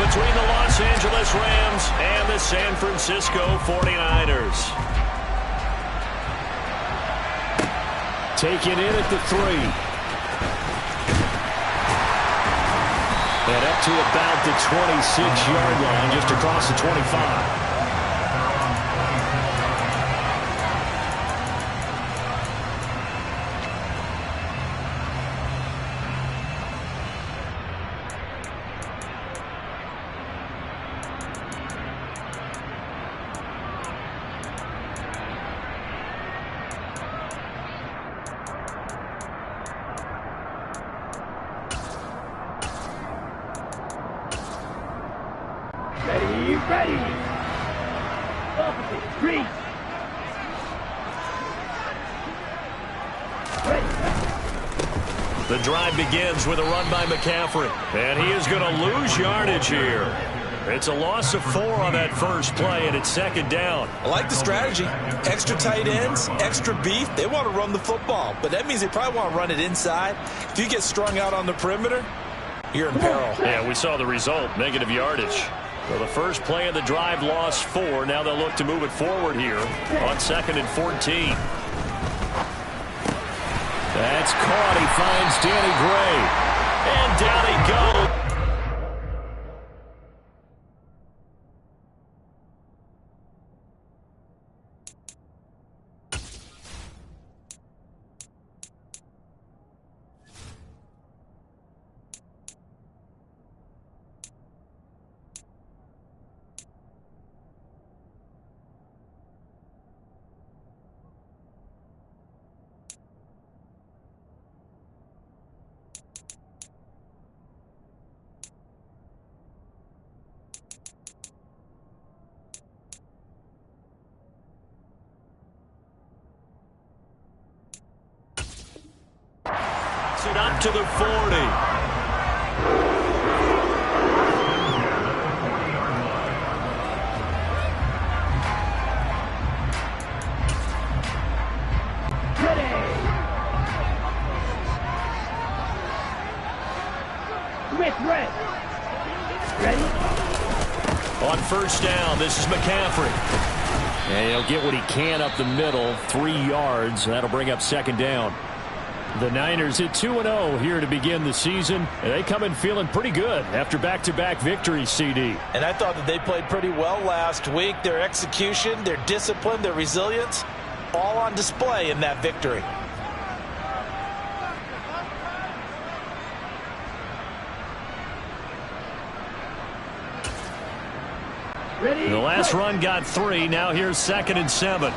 between the Los Angeles Rams and the San Francisco 49ers. Taken in at the 3. And up to about the 26-yard line, just across the 25. Ready. Three. The drive begins with a run by McCaffrey. And he is going to lose yardage here. It's a loss of 4 on that first play, and it's second down. I like the strategy. Extra tight ends, extra beef. They want to run the football, but that means they probably want to run it inside. If you get strung out on the perimeter, you're in peril. Yeah, we saw the result, negative yardage. So the first play of the drive lost 4. Now they'll look to move it forward here on 2nd and 14. That's caught. He finds Danny Gray. And down he goes. It up to the 40. Ready? On first down, this is McCaffrey. And he'll get what he can up the middle, 3 yards. That'll bring up second down. The Niners at 2-0 here to begin the season. And they come in feeling pretty good after back-to-back victories, CD. And I thought that they played pretty well last week. Their execution, their discipline, their resilience, all on display in that victory. Ready? The last run got 3. Now here's 2nd and 7.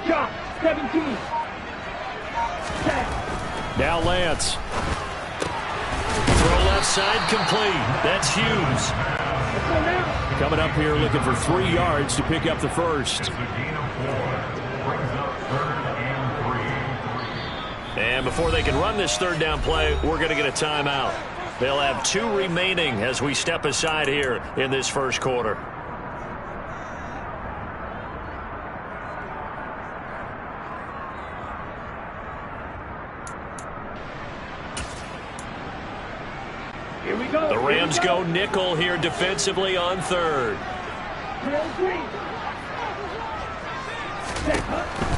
Shot. 17. Now Lance. Throw left side complete. That's Hughes. Coming up here looking for 3 yards to pick up the first. And before they can run this third down play, we're going to get a timeout. They'll have 2 remaining as we step aside here in this first quarter. Here we go. The Rams go nickel here defensively on third.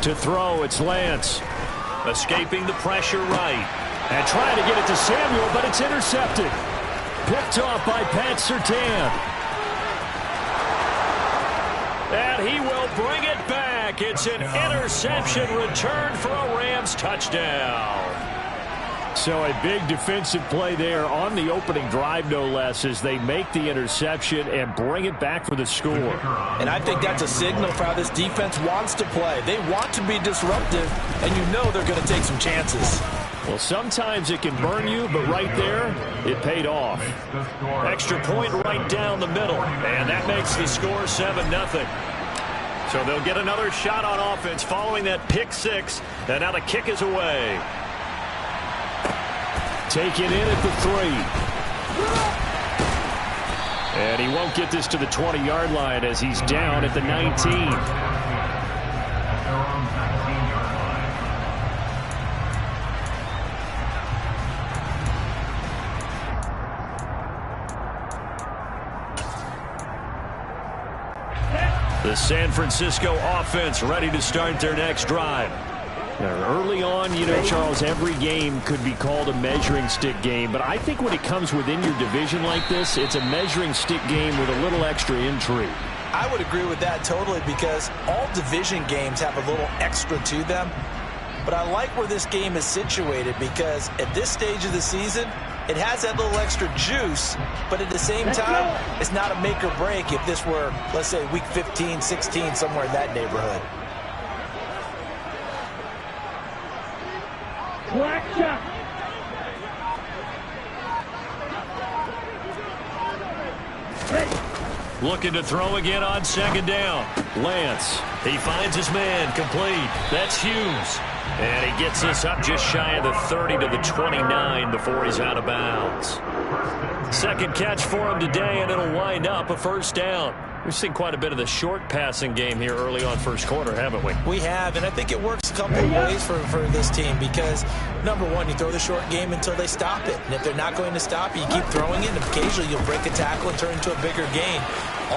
To throw, it's Lance. Escaping the pressure right. And trying to get it to Samuel, but it's intercepted. Picked off by Pat Surtain. And he will bring it back. It's an interception return for a Rams touchdown. So a big defensive play there on the opening drive, no less, as they make the interception and bring it back for the score. And I think that's a signal for how this defense wants to play. They want to be disruptive, and you know they're going to take some chances. Well, sometimes it can burn you, but right there, it paid off. Extra point right down the middle, and that makes the score 7-0. So they'll get another shot on offense following that pick 6, and now the kick is away. Taken in at the 3. And he won't get this to the 20-yard line as he's down at the 19. The San Francisco offense ready to start their next drive. Early on, you know, Charles, every game could be called a measuring stick game. But I think when it comes within your division like this, it's a measuring stick game with a little extra intrigue. I would agree with that totally because all division games have a little extra to them. But I like where this game is situated because at this stage of the season, it has that little extra juice, but at the same time, it's not a make or break if this were, let's say, week 15, 16, somewhere in that neighborhood. Black shot. Ready. Looking to throw again on second down. Lance, he finds his man, complete. That's Hughes. And he gets us up just shy of the 30 to the 29 before he's out of bounds. Second catch for him today, and it'll wind up a first down. We've seen quite a bit of the short passing game here early on first quarter, haven't we? We have, and I think it works a couple of ways for this team because, number one, you throw the short game until they stop it. And if they're not going to stop it, you keep throwing it, and occasionally you'll break a tackle and turn into a bigger gain.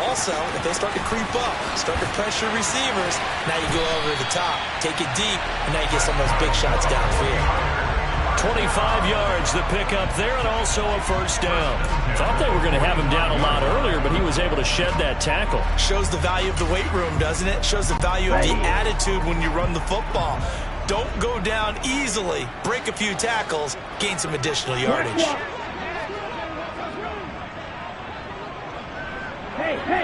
Also, if they start to creep up, start to pressure receivers, now you go over the top, take it deep, and now you get some of those big shots downfield. 25 yards the pickup there, and also a first down. Thought they were going to have him down a lot earlier, but he was able to shed that tackle. Shows the value of the weight room, doesn't it? Shows the value of the attitude when you run the football. Don't go down easily. Break a few tackles, gain some additional yardage.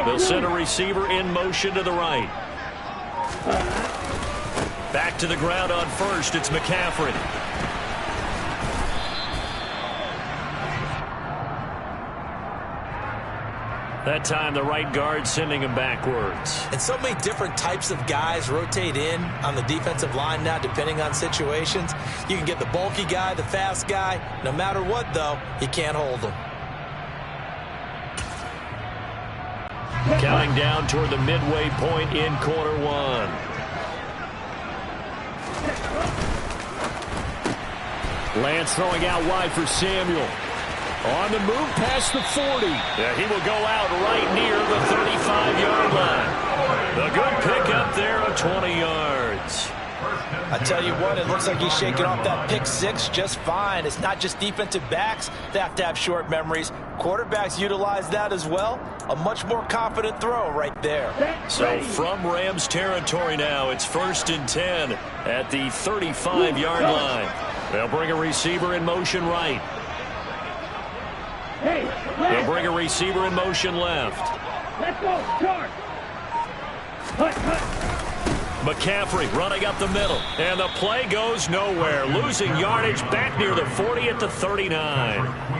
They'll send a receiver in motion to the right. Back to the ground on first. It's McCaffrey. That time, the right guard sending him backwards. And so many different types of guys rotate in on the defensive line now, depending on situations. You can get the bulky guy, the fast guy. No matter what, though, he can't hold them. Counting down toward the midway point in quarter one. Lance throwing out wide for Samuel. On the move past the 40. Yeah, he will go out right near the 35-yard line. The good pickup there of 20 yards. I tell you what, it looks like he's shaking off that pick six just fine. It's not just defensive backs that have to have short memories. Quarterbacks utilize that as well. A much more confident throw right there. So from Rams territory now, it's 1st and 10 at the 35-yard line. They'll bring a receiver in motion right. They'll bring a receiver in motion left. Let's go, start. McCaffrey running up the middle, and the play goes nowhere. Losing yardage back near the 40 at the 39.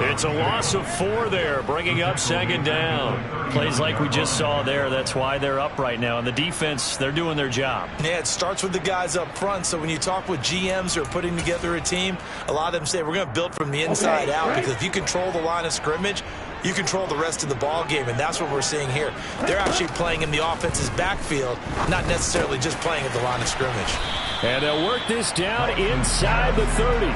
It's a loss of 4 there, bringing up second down. Plays like we just saw there. That's why they're up right now. And the defense, they're doing their job. Yeah, it starts with the guys up front. So when you talk with GMs who are putting together a team, a lot of them say we're going to build from the inside out because if you control the line of scrimmage, you control the rest of the ball game, and that's what we're seeing here. They're actually playing in the offense's backfield, not necessarily just playing at the line of scrimmage. And they'll work this down inside the 30.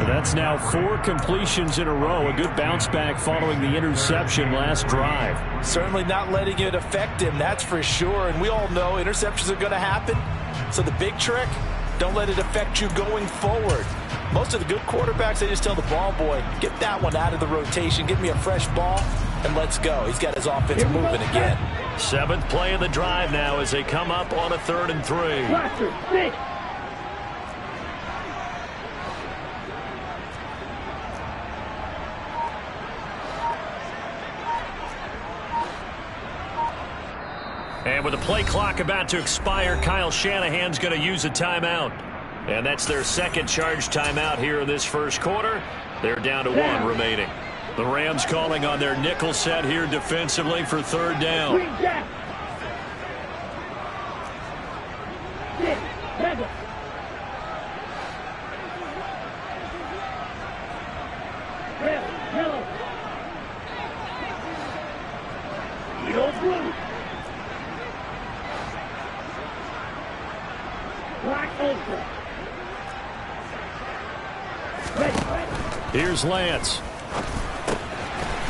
That's now 4 completions in a row. A good bounce back following the interception last drive. Certainly not letting it affect him, that's for sure. And we all know interceptions are going to happen. So the big trick, don't let it affect you going forward. Most of the good quarterbacks, they just tell the ball boy, get that one out of the rotation, give me a fresh ball, and let's go. He's got his offense moving again. 7th play of the drive now as they come up on a 3rd and 3. And with the play clock about to expire, Kyle Shanahan's going to use a timeout. And that's their second charge timeout here in this first quarter. They're down to 1 remaining. The Rams calling on their nickel set here defensively for 3rd down. Here's Lance.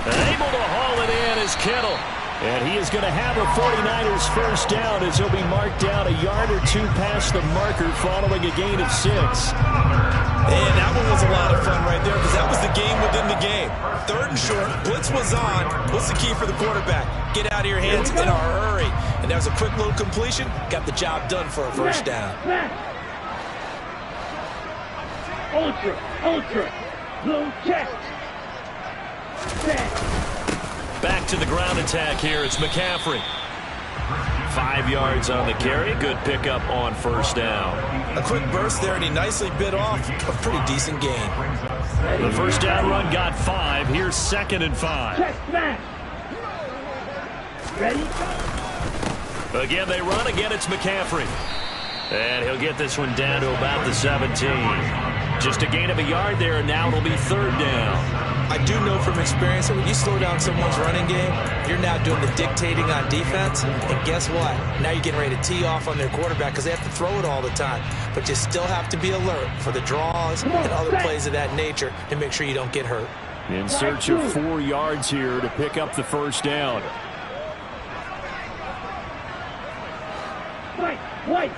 And able to haul it in is Kittle. And he is going to have a 49ers first down as he'll be marked down a yard or two past the marker following a gain of 6. And that one was a lot of fun right there because that was the game within the game. 3rd and short, blitz was on. What's the key for the quarterback? Get out of your hands in a hurry. And that was a quick little completion. Got the job done for a first down. Ultra, low chest. Back to the ground attack here. It's McCaffrey. 5 yards on the carry. Good pickup on first down. A quick burst there, and he nicely bit off a pretty decent gain. The first down run got 5. Here's 2nd and 5. Chest smash. Ready? Again, they run. Again, it's McCaffrey. And he'll get this one down to about the 17. Just a gain of a yard there, and now it'll be 3rd down. I do know from experience that when you slow down someone's running game, you're now doing the dictating on defense. And guess what? Now you're getting ready to tee off on their quarterback because they have to throw it all the time. But you still have to be alert for the draws and other plays of that nature to make sure you don't get hurt. In search of 4 yards here to pick up the first down. White.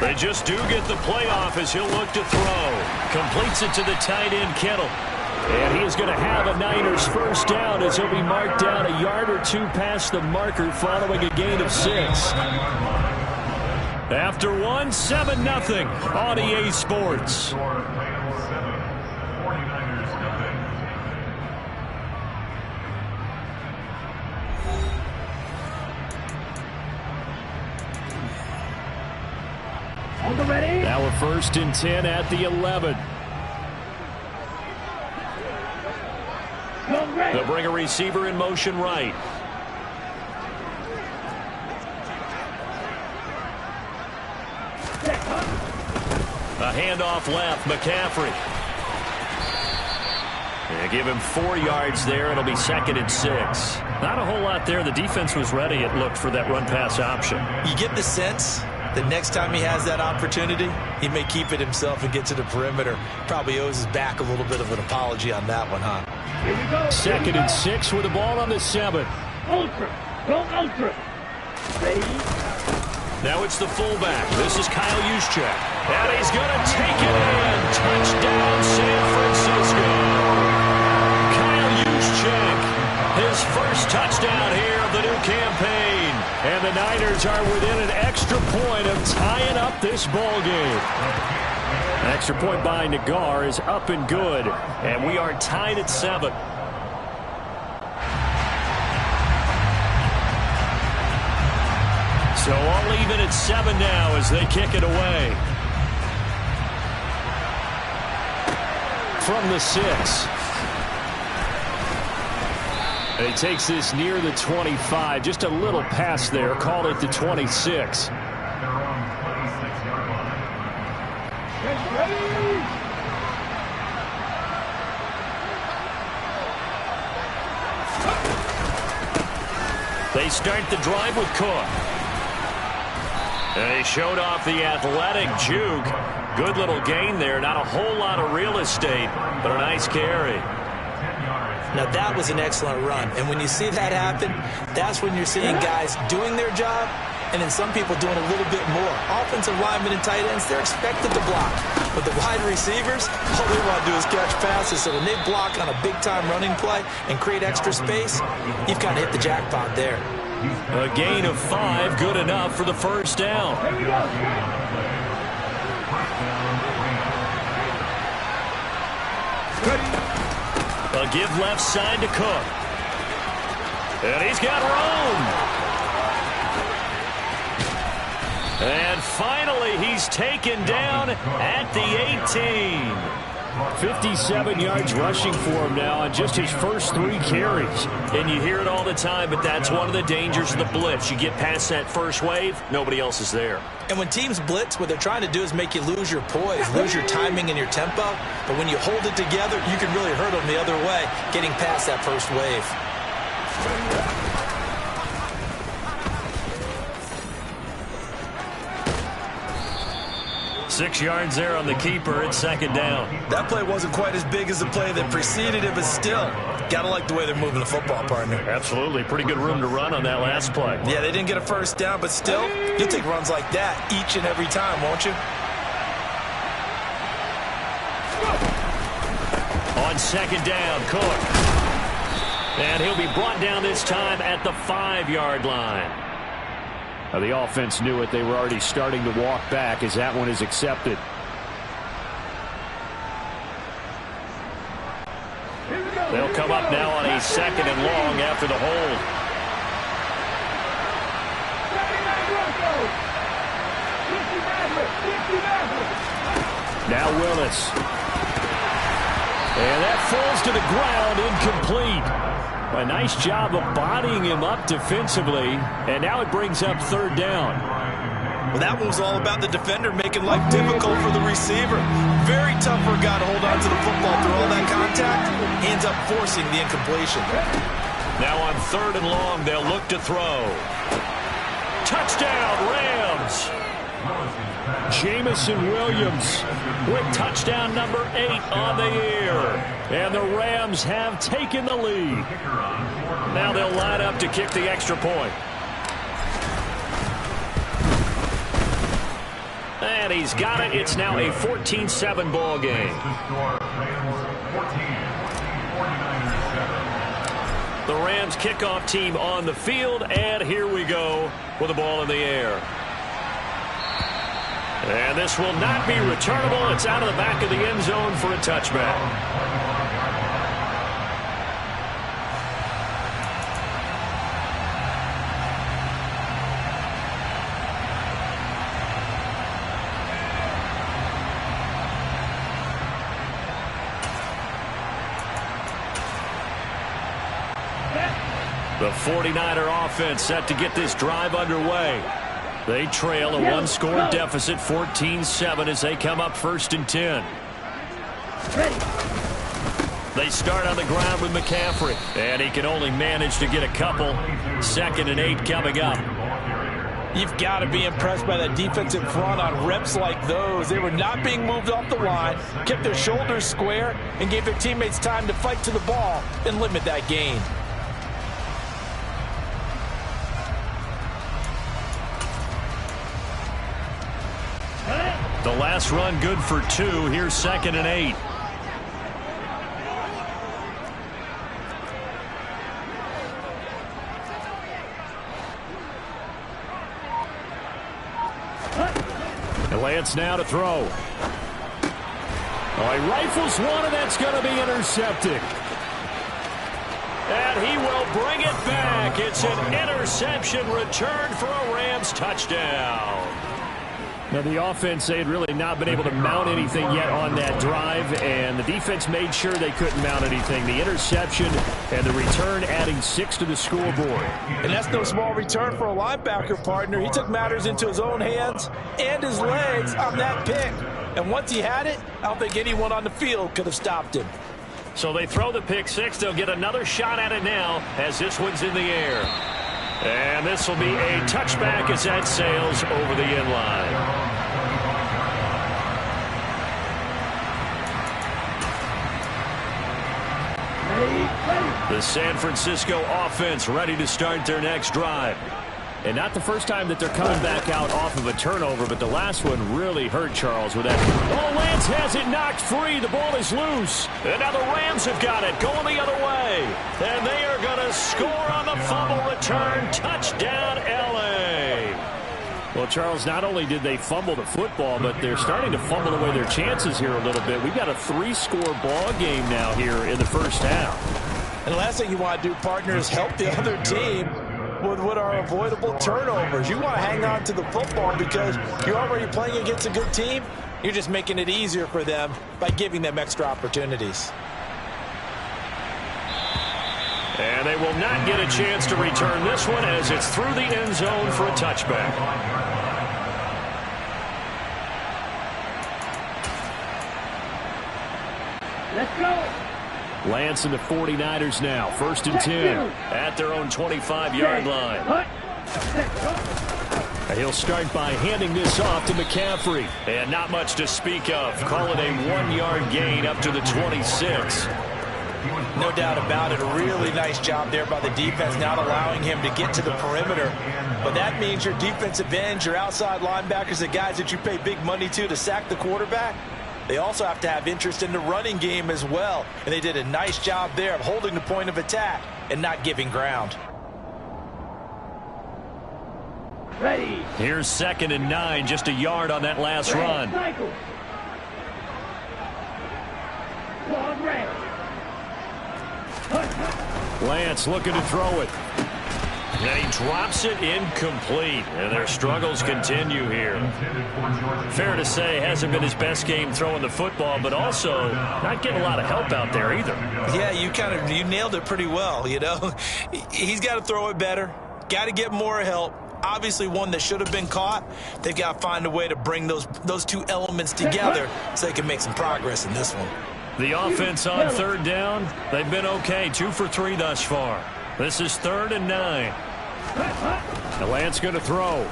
They just do get the playoff as he'll look to throw. Completes it to the tight end, Kittle. And he is going to have a Niners first down as he'll be marked down a yard or two past the marker following a gain of 6. After 1, 7-0 on EA Sports. Ready? Now a 1st and 10 at the 11. They'll bring a receiver in motion right. A handoff left, McCaffrey. They give him 4 yards there. It'll be 2nd and 6. Not a whole lot there. The defense was ready, it looked, for that run-pass option. You get the sense the next time he has that opportunity, he may keep it himself and get to the perimeter. Probably owes his back a little bit of an apology on that one, huh? Here we go. 2nd and 6 with the ball on the 7. Ultra. Go ultra. Ready? Now it's the fullback. This is Kyle Juszczyk. And he's going to take it in. Touchdown, San Francisco. Kyle Juszczyk, his first touchdown here of the new campaign. And the Niners are within an extra point of tying up this ball game. An extra point by Nagar is up and good. And we are tied at 7. So all even at 7 now as they kick it away. From the 6. And he takes this near the 25. Just a little pass there. Called it the 26. They start the drive with Cook. And he showed off the athletic juke. Good little gain there. Not a whole lot of real estate, but a nice carry. Now, that was an excellent run. And when you see that happen, that's when you're seeing guys doing their job and then some people doing a little bit more. Offensive linemen and tight ends, they're expected to block. But the wide receivers, all they want to do is catch passes. So when they block on a big-time running play and create extra space, you've kind of hit the jackpot there. A gain of 5, good enough for the first down. A give left side to Cook. And he's got room. And finally, he's taken down at the 18. 57 yards rushing for him now on just his first 3 carries. And you hear it all the time, but that's one of the dangers of the blitz. You get past that first wave, nobody else is there. And when teams blitz, what they're trying to do is make you lose your poise, lose your timing and your tempo. But when you hold it together, you can really hurt them the other way, getting past that first wave. 6 yards there on the keeper. It's second down. That play wasn't quite as big as the play that preceded it, but still, got to like the way they're moving the football, partner. Absolutely. Pretty good room to run on that last play. Yeah, they didn't get a first down, but still, you'll take runs like that each and every time, won't you? On second down, Cook. And he'll be brought down this time at the 5-yard line. Now, the offense knew it. They were already starting to walk back as that one is accepted. They'll come up now on a second and long after the hold. Now Willis. And that falls to the ground, incomplete. A nice job of bodying him up defensively, and now it brings up third down. Well, that one was all about the defender making life difficult for the receiver. Very tough for a guy to hold on to the football through all that contact. He ends up forcing the incompletion. Now on third and long, they'll look to throw. Touchdown, Rams! Jamison Williams with touchdown number 8 on the year. And the Rams have taken the lead. Now they'll line up to kick the extra point. And he's got it. It's now a 14-7 ball game. The Rams kickoff team on the field, and here we go with the ball in the air. And this will not be returnable. It's out of the back of the end zone for a touchback. The 49er offense set to get this drive underway. They trail a one-score deficit, 14-7, as they come up first and 10. They start on the ground with McCaffrey, and he can only manage to get a couple. Second and 8 coming up. You've got to be impressed by that defensive front on reps like those. They were not being moved off the line, kept their shoulders square, and gave their teammates time to fight to the ball and limit that gain. The last run good for 2. Here's second and 8. And Lance now to throw. Oh, he rifles one, and that's going to be intercepted. And he will bring it back. It's an interception return for a Rams touchdown. Now, the offense, they had really not been able to mount anything yet on that drive, and the defense made sure they couldn't mount anything. The interception and the return adding 6 to the scoreboard. And that's no small return for a linebacker, partner. He took matters into his own hands and his legs on that pick. And once he had it, I don't think anyone on the field could have stopped him. So they throw the pick 6. They'll get another shot at it now as this one's in the air. And this will be a touchback as that sails over the end line. The San Francisco offense ready to start their next drive. And not the first time that they're coming back out off of a turnover, but the last one really hurt Charles with that. Oh, Lance has it knocked free. The ball is loose. And now the Rams have got it going the other way. And they are going to score on the fumble return. Touchdown, L.A. Well, Charles, not only did they fumble the football, but they're starting to fumble away their chances here a little bit. We've got a 3-score ball game now here in the first half. And the last thing you want to do, partner, is help the other team with what are avoidable turnovers. You want to hang on to the football because you're already playing against a good team. You're just making it easier for them by giving them extra opportunities. And they will not get a chance to return this one as it's through the end zone for a touchback. Let's go. Lance and the 49ers now. First and 10. At their own 25-yard line. He'll start by handing this off to McCaffrey. And not much to speak of. Call it a 1-yard gain up to the 26. No doubt about it. A really nice job there by the defense, not allowing him to get to the perimeter. But that means your defensive ends, your outside linebackers, the guys that you pay big money to sack the quarterback, they also have to have interest in the running game as well. And they did a nice job there of holding the point of attack and not giving ground. Ready. Here's 2nd and 9, just a yard on that last run. Cycle. Long red. Lance looking to throw it. And he drops it incomplete. And their struggles continue here. Fair to say, hasn't been his best game throwing the football, but also not getting a lot of help out there either. Yeah, you nailed it pretty well, you know. He's got to throw it better. Got to get more help. Obviously one that should have been caught. They've got to find a way to bring those two elements together so they can make some progress in this one. The offense on 3rd down, they've been okay. 2 for 3 thus far. This is 3rd and 9. Lance going to throw.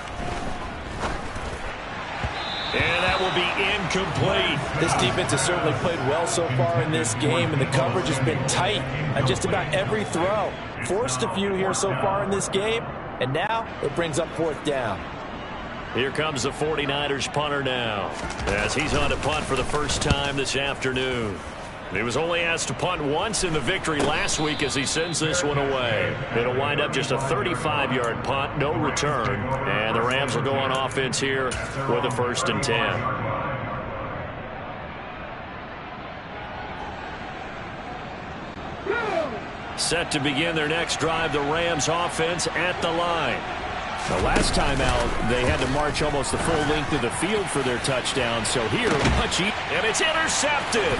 And that will be incomplete. This defense has certainly played well so far in this game, and the coverage has been tight on just about every throw. Forced a few here so far in this game, and now it brings up 4th down. Here comes the 49ers punter now, as he's on to punt for the first time this afternoon. He was only asked to punt once in the victory last week as he sends this one away. It'll wind up just a 35-yard punt, no return, and the Rams will go on offense here with a 1st and 10. Set to begin their next drive, the Rams offense at the line. The last time out, they had to march almost the full length of the field for their touchdown. So here, much easier. And it's intercepted.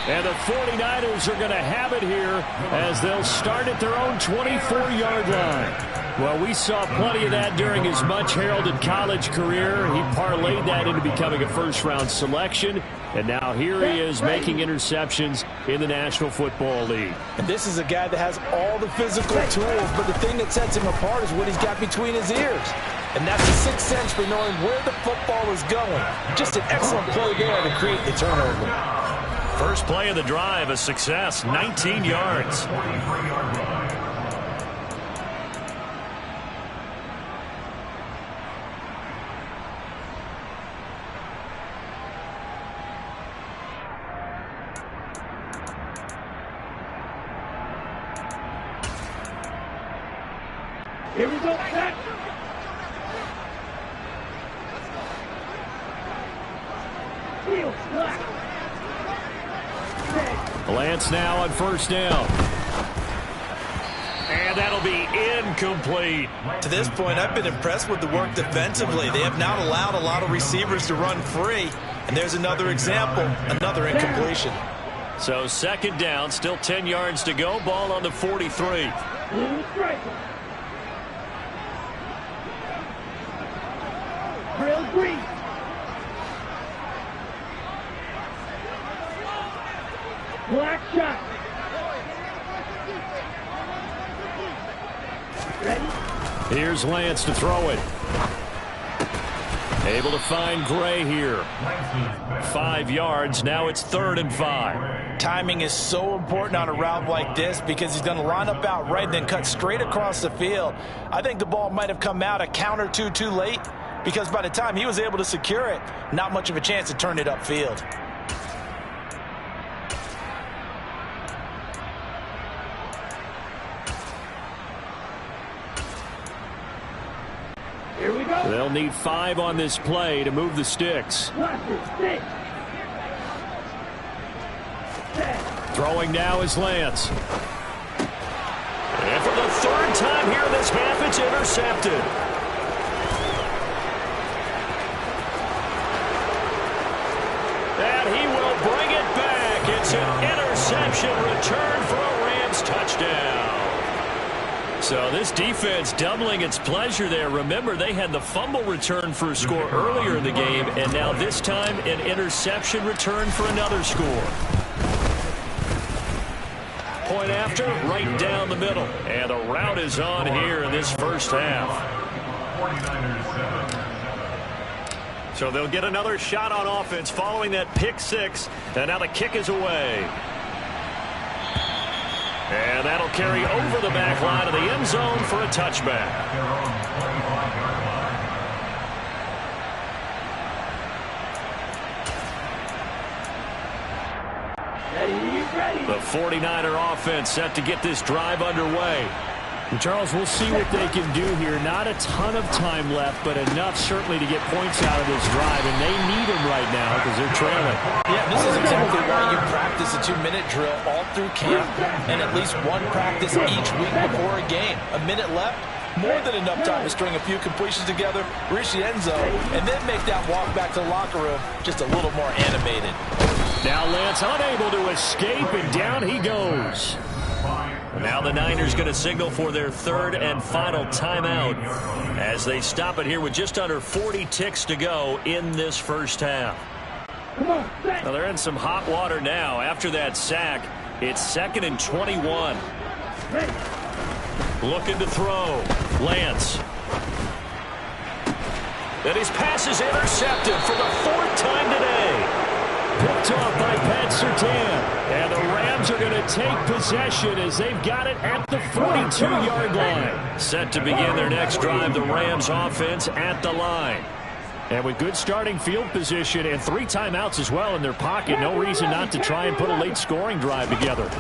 And the 49ers are going to have it here as they'll start at their own 24-yard line. Well, we saw plenty of that during his much-heralded college career. He parlayed that into becoming a first-round selection. And now here he is making interceptions in the National Football League. And this is a guy that has all the physical tools, but the thing that sets him apart is what he's got between his ears. And that's the sixth sense for knowing where the football is going. Just an excellent play there to create the turnover. First play of the drive, a success, 19 yards. Here we go. Set. Heel slack. Lance now on first down. And that'll be incomplete. To this point, I've been impressed with the work defensively. They have not allowed a lot of receivers to run free. And there's another example, another incompletion. So 2nd down, still 10 yards to go. Ball on the 43. Blue striker. Grill green. Black shot. Ready? Here's Lance to throw it. Able to find Gray here. 5 yards. Now it's 3rd and 5. Timing is so important on a route like this because he's going to line up out right and then cut straight across the field. I think the ball might have come out a count or two too late because by the time he was able to secure it, not much of a chance to turn it upfield. Here we go. They'll need 5 on this play to move the sticks. Six. Throwing now is Lance. And for the 3rd time here in this half, it's intercepted. And he will bring it back. It's an interception return for a Rams touchdown. So this defense doubling its pleasure there. Remember, they had the fumble return for a score earlier in the game, and now this time an interception return for another score. Point after, right down the middle. And the route is on here in this first half. So they'll get another shot on offense following that pick six. And now the kick is away. And that'll carry over the back line of the end zone for a touchback. The 49er offense set to get this drive underway. Charles, we'll see what they can do here. Not a ton of time left, but enough certainly to get points out of this drive, and they need them right now because they're trailing. Yeah, this is exactly why you practice a 2-minute drill all through camp and at least one practice each week before a game. A minute left, more than enough time to string a few completions together, reach the end zone, and then make that walk back to the locker room just a little more animated. Now Lance unable to escape, and down he goes. Now the Niners going to signal for their third and final timeout as they stop it here with just under 40 ticks to go in this first half. Now they're in some hot water now. After that sack, it's 2nd and 21. Looking to throw. Lance. And his pass is intercepted for the 4th time today. Picked off by Pat Surtain. And the Rams are going to take possession as they've got it at the 42-yard line. Set to begin their next drive, the Rams offense at the line. And with good starting field position and 3 timeouts as well in their pocket, no reason not to try and put a late scoring drive together.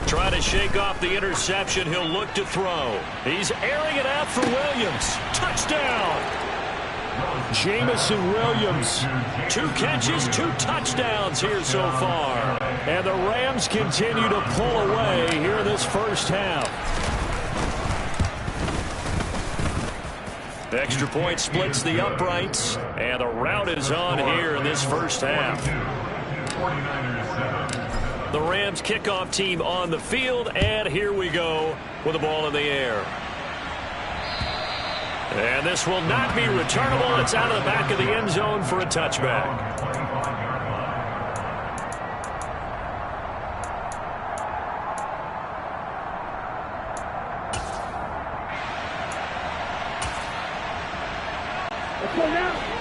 Trying to shake off the interception. He'll look to throw. He's airing it out for Williams. Touchdown! Jamison Williams. 2 catches, 2 touchdowns here so far. And the Rams continue to pull away here in this first half. Extra point splits the uprights. And the route is on here in this first half. The Rams kickoff team on the field. And here we go with the ball in the air. And this will not be returnable. It's out of the back of the end zone for a touchback.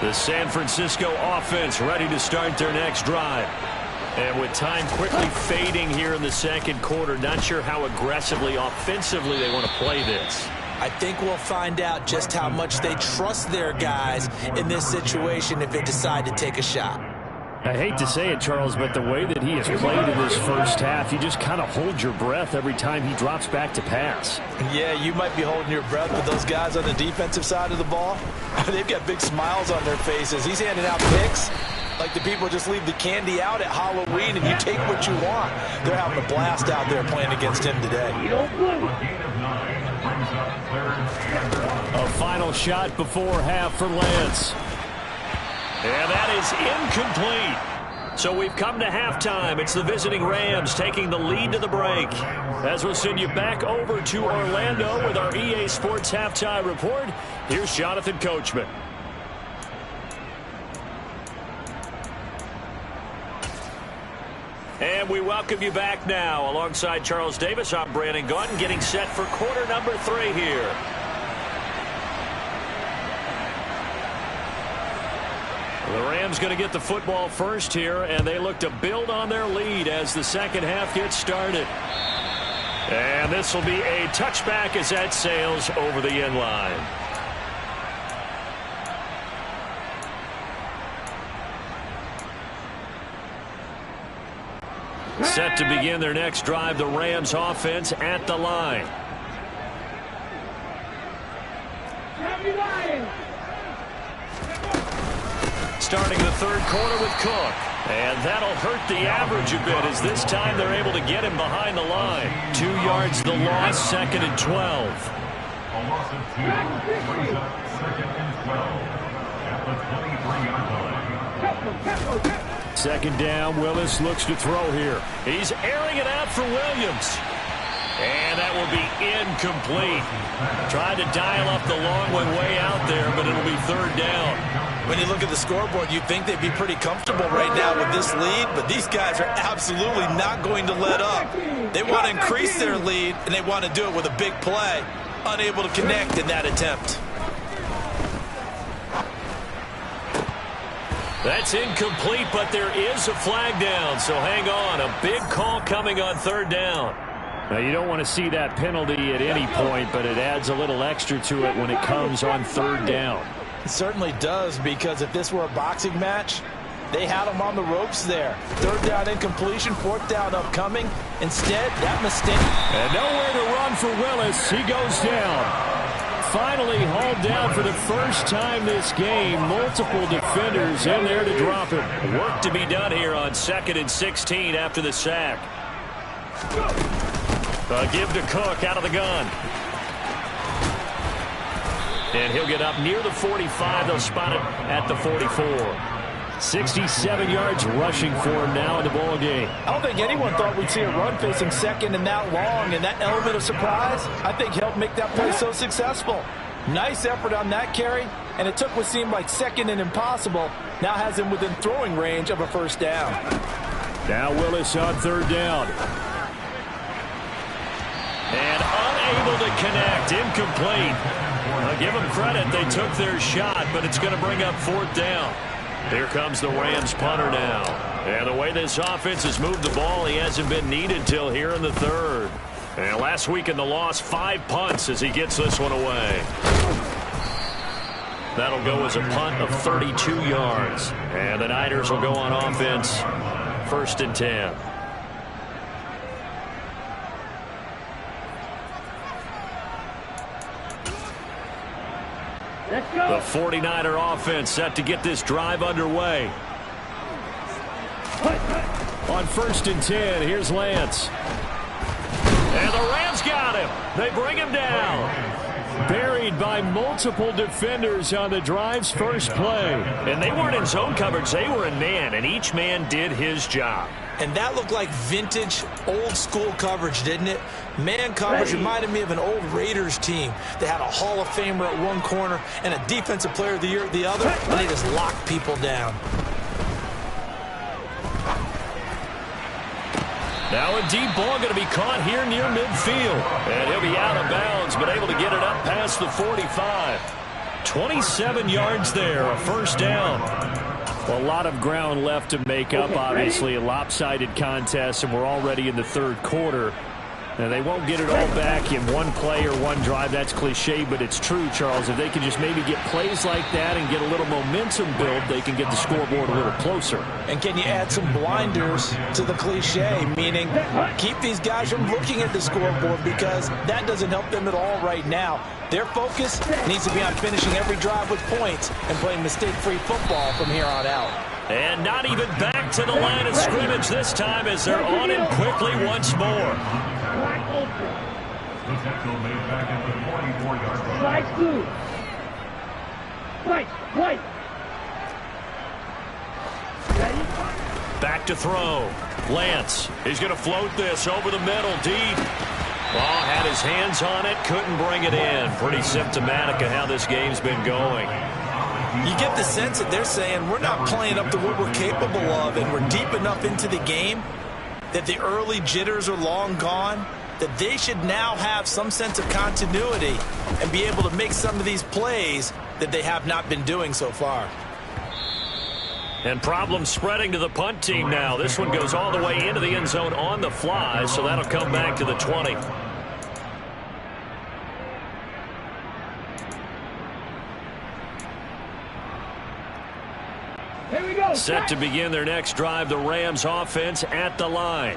The San Francisco offense ready to start their next drive. And with time quickly fading here in the second quarter, not sure how aggressively, offensively they want to play this. I think we'll find out just how much they trust their guys in this situation if they decide to take a shot. I hate to say it, Charles, but the way that he has played in this first half, you just kind of hold your breath every time he drops back to pass. Yeah, you might be holding your breath, but those guys on the defensive side of the ball, they've got big smiles on their faces. He's handing out picks like the people just leave the candy out at Halloween and you take what you want. They're having a blast out there playing against him today. A final shot before half for Lance. And that is incomplete. So we've come to halftime. It's the visiting Rams taking the lead to the break. As we'll send you back over to Orlando with our EA Sports Halftime Report, here's Jonathan Coachman. And we welcome you back now. Alongside Charles Davis, I'm Brandon Gaudin, getting set for quarter number 3 here. The Rams going to get the football first here, and they look to build on their lead as the second half gets started. And this will be a touchback as that sails over the end line. Set to begin their next drive, the Rams offense at the line. Starting the third quarter with Cook. And that'll hurt the average a bit as this time they're able to get him behind the line. 2 yards the loss, 2nd and 12. Second down, Willis looks to throw here. He's airing it out for Williams. And that will be incomplete. Tried to dial up the long one way out there, but it'll be third down. When you look at the scoreboard, you'd think they'd be pretty comfortable right now with this lead, but these guys are absolutely not going to let up. They want to increase their lead, and they want to do it with a big play. Unable to connect in that attempt. That's incomplete, but there is a flag down, so hang on. A big call coming on third down. Now, you don't want to see that penalty at any point, but it adds a little extra to it when it comes on third down. It certainly does, because if this were a boxing match, they had him on the ropes there. Third down incompletion, fourth down upcoming. Instead, that mistake. And nowhere to run for Willis. He goes down. Finally hauled down for the first time this game. Multiple defenders in there to drop him. Work to be done here on 2nd and 16 after the sack. Give to Cook out of the gun. And he'll get up near the 45. They'll spot it at the 44. 67 yards rushing for him now in the ball game. I don't think anyone thought we'd see a run facing second and that long, and that element of surprise, I think, helped make that play so successful. Nice effort on that carry, and it took what seemed like second and impossible. Now has him within throwing range of a first down. Now Willis on third down. And unable to connect, incomplete. I'll give them credit, they took their shot, but it's going to bring up fourth down. Here comes the Rams punter now. And the way this offense has moved the ball, he hasn't been needed till here in the third. And last week in the loss, 5 punts as he gets this one away. That'll go as a punt of 32 yards. And the Niners will go on offense, 1st and 10. Let's go. The 49er offense set to get this drive underway. On 1st and 10, here's Lance. And the Rams got him. They bring him down. Buried by multiple defenders on the drive's first play. And they weren't in zone coverage. They were in man, and each man did his job. And that looked like vintage, old-school coverage, didn't it? Man coverage reminded me of an old Raiders team that had a Hall of Famer at one corner and a Defensive Player of the Year at the other, and they just locked people down. Now a deep ball going to be caught here near midfield. And he'll be out of bounds, but able to get it up past the 45. 27 yards there, a first down. A lot of ground left to make up, obviously. A lopsided contest, and we're already in the third quarter. And they won't get it all back in one play or one drive. That's cliche, but it's true, Charles. If they can just maybe get plays like that and get a little momentum built, they can get the scoreboard a little closer. And can you add some blinders to the cliche, meaning keep these guys from looking at the scoreboard, because that doesn't help them at all right now. Their focus needs to be on finishing every drive with points and playing mistake-free football from here on out. And not even back to the line of scrimmage this time as they're on him quickly once more. Side blue. White. Ready? Back to throw. Lance, he's going to float this over the middle, deep. Ball had his hands on it, couldn't bring it in. Pretty symptomatic of how this game's been going. You get the sense that they're saying we're not playing up to what we're capable of, and we're deep enough into the game that the early jitters are long gone, that they should now have some sense of continuity and be able to make some of these plays that they have not been doing so far. And problems spreading to the punt team now. This one goes all the way into the end zone on the fly, so that'll come back to the 20. Here we go. Set to begin their next drive, the Rams offense at the line.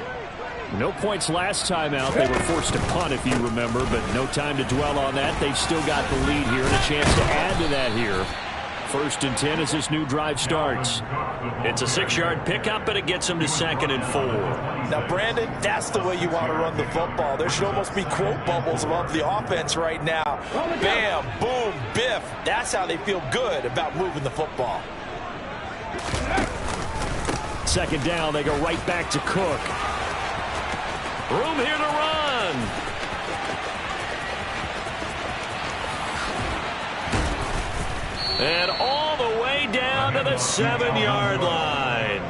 No points last time out. They were forced to punt, if you remember, but no time to dwell on that. They've still got the lead here and a chance to add to that here. 1st and 10 as this new drive starts. It's a 6-yard pickup, but it gets them to 2nd and 4. Now, Brandon, that's the way you want to run the football. There should almost be quote bubbles above the offense right now. Bam, boom, biff. That's how they feel good about moving the football. 2nd down, they go right back to Cook. Room here to run. And all the way down to the 7-yard line.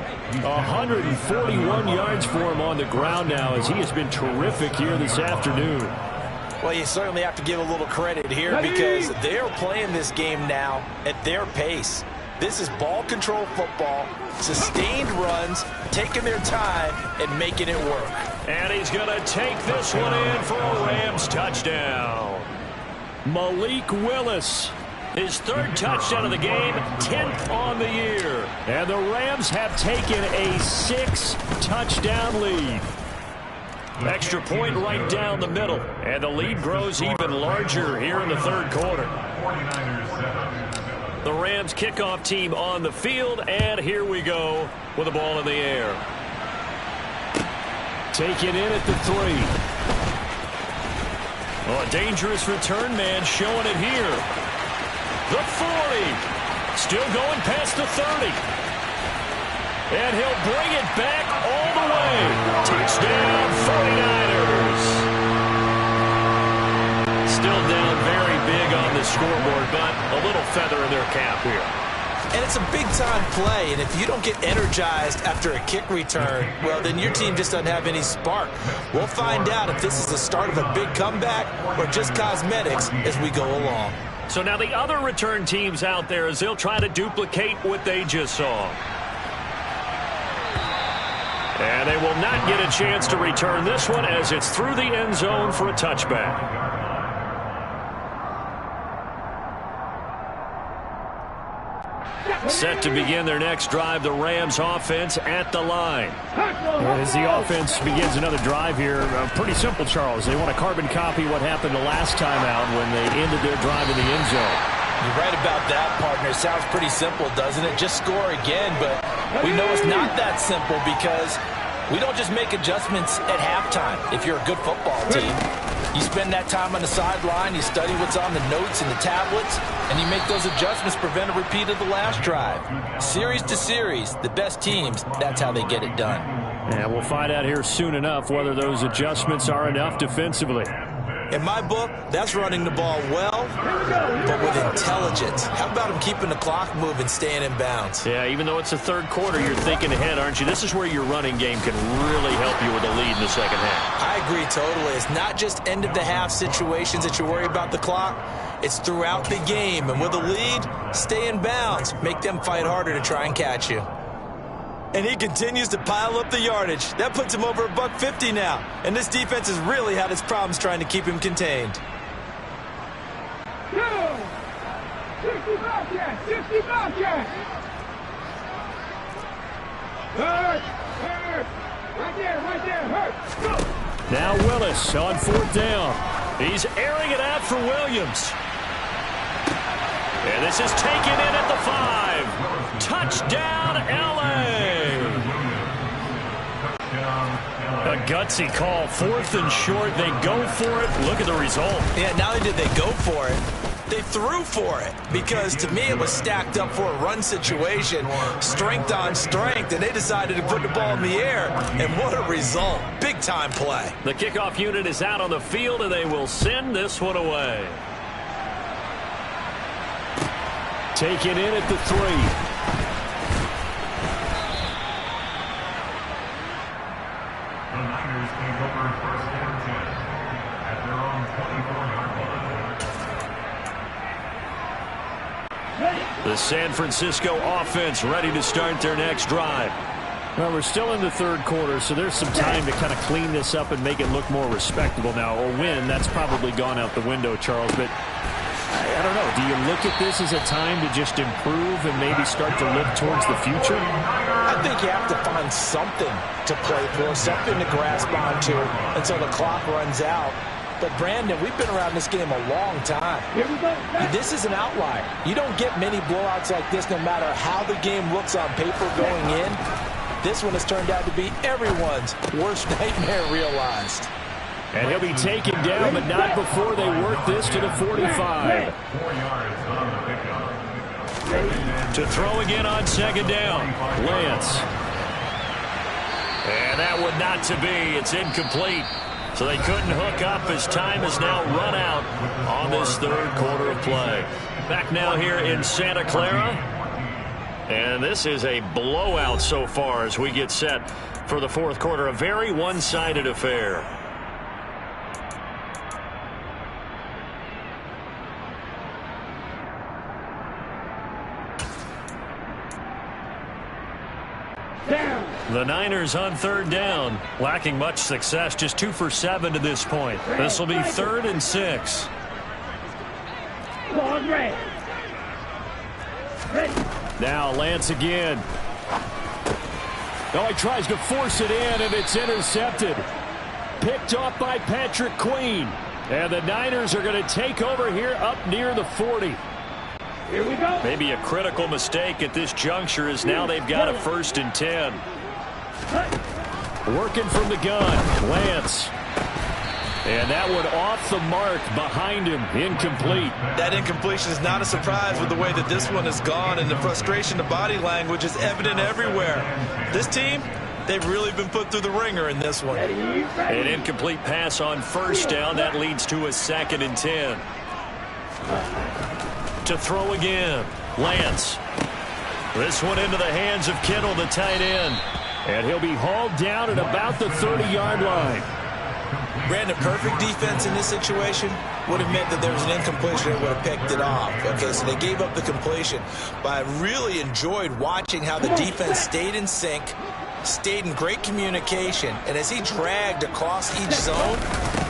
141 yards for him on the ground now, as he has been terrific here this afternoon. Well, you certainly have to give a little credit here, because they're playing this game now at their pace. This is ball control football, sustained runs, taking their time, and making it work. And he's going to take this one in for a Rams touchdown. Malik Willis. His third touchdown of the game, 10th on the year. And the Rams have taken a 6-touchdown lead. Extra point right down the middle. And the lead grows even larger here in the third quarter. The Rams kickoff team on the field, and here we go with the ball in the air. Taken in at the 3. Oh, a dangerous return man showing it here. The 40. Still going past the 30. And he'll bring it back all the way. Touchdown, 49ers. Still down very big on the scoreboard, but a little feather in their cap here. And it's a big-time play, and if you don't get energized after a kick return, well, then your team just doesn't have any spark. We'll find out if this is the start of a big comeback or just cosmetics as we go along. So now the other return teams out there as they'll try to duplicate what they just saw. And they will not get a chance to return this one as it's through the end zone for a touchback. Set to begin their next drive, the Rams offense at the line. As the offense begins another drive here, pretty simple, Charles. They want to carbon copy what happened the last time out when they ended their drive in the end zone. You're right about that, partner. It sounds pretty simple, doesn't it? Just score again, but we know it's not that simple because we don't just make adjustments at halftime if you're a good football team. You spend that time on the sideline, you study what's on the notes and the tablets, and you make those adjustments, prevent a repeat of the last drive. Series to series, the best teams, that's how they get it done. And we'll find out here soon enough whether those adjustments are enough defensively. In my book, that's running the ball well, but with intelligence. How about him keeping the clock moving, staying in bounds? Yeah, even though it's the third quarter, you're thinking ahead, aren't you? This is where your running game can really help you with a lead in the second half. I agree totally. It's not just end-of-the-half situations that you worry about the clock. It's throughout the game. And with a lead, stay in bounds. Make them fight harder to try and catch you. And he continues to pile up the yardage. That puts him over $150 now. And this defense has really had its problems trying to keep him contained. 65 yards, 65 yards. Hurt. Right there, hurt. Go. Now Willis on 4th down. He's airing it out for Williams. And this is taken in at the 5. Touchdown, L.A. A gutsy call. 4th and short. They go for it. Look at the result. Yeah, not only did they go for it, they threw for it. Because to me, it was stacked up for a run situation. Strength on strength. And they decided to put the ball in the air. And what a result. Big-time play. The kickoff unit is out on the field, and they will send this one away. Taken in at the 3. The Niners take over 1st and 10 at their own 24-yard line. The San Francisco offense ready to start their next drive. Well, we're still in the third quarter, so there's some time to kind of clean this up and make it look more respectable now. Or win, that's probably gone out the window, Charles. But I don't know. Do you look at this as a time to just improve and maybe start to look towards the future? I think you have to find something to play for, something to grasp onto until the clock runs out. But, Brandon, we've been around this game a long time. Here we go. This is an outlier. You don't get many blowouts like this no matter how the game looks on paper going in. This one has turned out to be everyone's worst nightmare realized. And he'll be taken down, but not before they work this to the 45. 4 yards on the pickup. To throw again on 2nd down. Lance. And that one not to be. It's incomplete. So they couldn't hook up as time has now run out on this third quarter of play. Back now here in Santa Clara. And this is a blowout so far as we get set for the fourth quarter. A very one-sided affair. Down. The Niners on third down, lacking much success, just 2 for 7 to this point. This will be 3rd and 6. Ball red. Ready. Now Lance again. Oh, he tries to force it in, and it's intercepted. Picked off by Patrick Queen. And the Niners are going to take over here up near the 40. Here we go. Maybe a critical mistake at this juncture as now they've got a 1st and 10. Working from the gun, Lance. And that one off the mark behind him, incomplete. That incompletion is not a surprise with the way that this one has gone, and the frustration, the body language is evident everywhere. This team, they've really been put through the ringer in this one. An incomplete pass on 1st down. That leads to a 2nd and 10. To throw again, Lance. This one into the hands of Kittle, the tight end. And he'll be hauled down at about the 30-yard line. Brandon, perfect defense in this situation would have meant that there was an incompletion and would have picked it off. Okay, so they gave up the completion. But I really enjoyed watching how the defense stayed in sync, stayed in great communication, and as he dragged across each zone,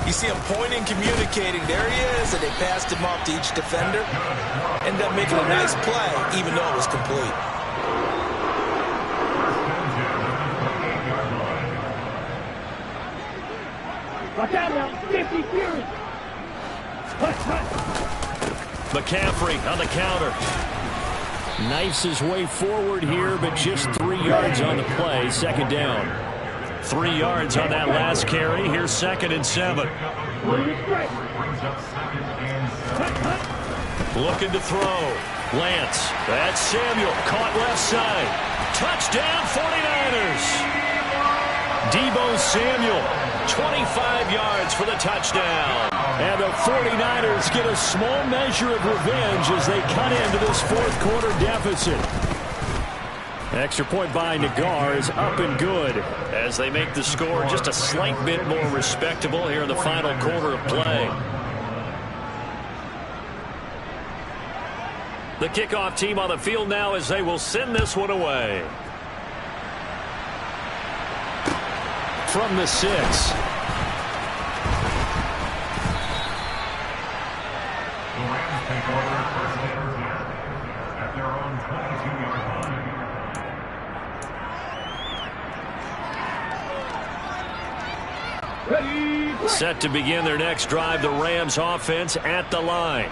you see him pointing, communicating. There he is, and they passed him off to each defender. Ended up making a nice play, even though it was complete. Watch out now. 50 Fury. McCaffrey on the counter. Knifes his way forward here, but just 3 yards on the play. 2nd down. 3 yards on that last carry. Here's 2nd and 7. Looking to throw. Lance. That's Samuel. Caught left side. Touchdown 49ers. Deebo Samuel. 25 yards for the touchdown. And the 49ers get a small measure of revenge as they cut into this 4th quarter deficit. Extra point by Nagar is up and good as they make the score just a slight bit more respectable here in the final quarter of play. The kickoff team on the field now as they will send this one away. From the 6. The Rams take over 1st and 10 at their own 22-yard line. Set to begin their next drive, the Rams offense at the line.